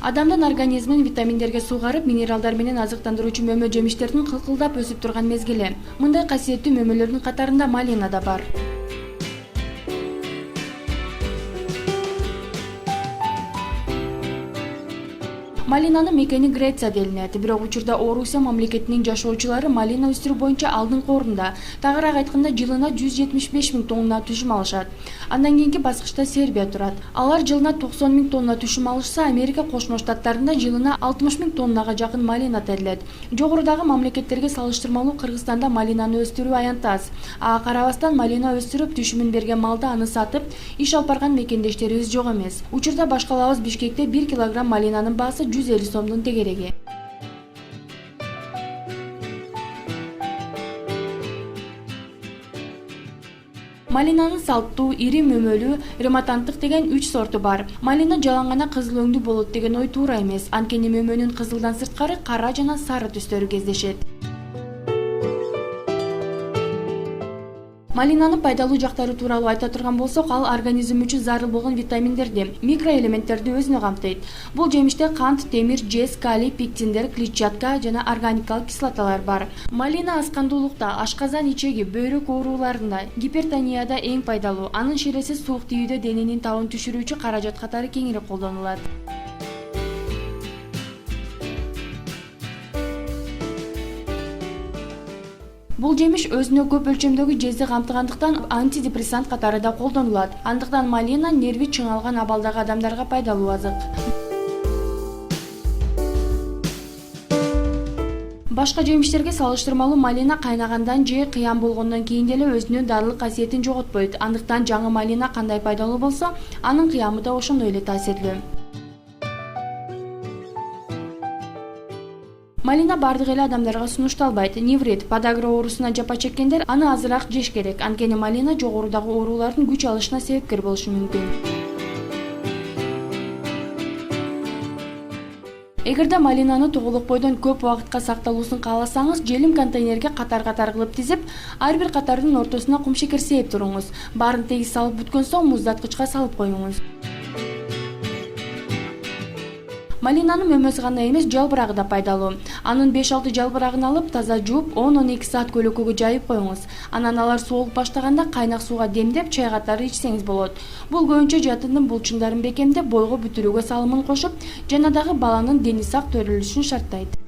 Адамдын организмин витаминдерге сугарып, минералдар менен азыктандыруучу мөмө жемиштердин кылкылдап өсүп турган мезгили. Мындай касиеттүү мөмөлөрдүн катарында малина да бар. Малинанын мекени Греция делинет, бирок учурда Орусия мамлекетинин жашоочулары малина өстүрүү боюнча алдыңкы орунда. Тагыраак айтканда, жылына 175 000 тонна түшүм алышат. Андан кийинки баскычта Сербия турат. Алар жылына 90 000 тонна түшүм алышса, Америка Кошмо Штаттарында жылына 60 000 тоннага жакын малина терилет. Жогорудагы мамлекеттерге салыштырмалуу Кыргызстанда малинаны өстүрүү аянт аз. Ага карабастан малина өстүрүп, түшүмүн берген малда аны сатып, иш алып барган мекендештерибиз жок эмес. Учурда башкалабыз Бишкекте 1 килограмм малинанын баасы 150 сомдун тегереги. Малинанын салттуу, ири мөмөлүү, рематанттык деген 3 сорту бар. Малина жалаңгана кызыл өңдүү болот деген ой туура эмес. Анткени мөмөнүн кызылдан сырткары кара жана сары түстөрү кездешет. Малинанын пайдалуу жактары тууралуу айта турган болсок, ал организм үчүн зарыл болгон витаминдерди, микроэлементтерди өзүнө камтыйт. Бул жемиште кант, темир, жез, калий, пектиндер, клетчатка жана органикалык кислоталар бар. Малина аскандуулукта, ашказан ичеги, бөйрөк ооруларында, гипертонияда эң пайдалуу. Анын ширеси суук тийүүдө дененин табын түшүрүүчү каражат катары кеңири колдонулат. Бул жемиш өзүнө көп өлчөмдөгү жезди камтыгандыктан антидепрессант катары да колдонулат. Андыктан малина нерви чыңалган абалдагы адамдарга пайдалуу азык. Башка жемиштерге салыштырмалуу малина кайнагандан же кыян болгондон кийин деле өзүнүн дарылык касиетин жоготпойт. Андыктан жаңы малина кандай пайдалуу болсо, анын кыямы да ошондой эле таасирлүү. Малина бардык эле адамдарга сунушталбайт. Неврит, подагра оорусуна жапа чеккендер аны азыраак жеш керек. Анткени малина жогорудагы оорулардын күч алышына себепкер болушу мүмкүн. Эгерде малинаны тоголок бойдон көп убакытка сакталуусун кааласаңыз, желим контейнерге катар-катар кылып тизип, ар бир катардын ортосуна кумшекер сээп туруңуз. Баарын тегиз салып бүткөн соң муздаткычка салып коюңуз. Малинанын мөмөсү гана эмес, жалбырагы да пайдалуу. Анын 5-6 жалбырагын алып, таза жууп, 10-12 саат көлөкөгө жайып коюңуз. Анан алар сооуп баштаганда кайнак сууга демдеп, чай катары ичсеңиз болот. Бул көбүнчө жатындын булчуңдарын бекемдеп, бойго бүтүрүүгө салымын кошуп, жана дагы баланын дени сак төрөлүшүн шарттайт.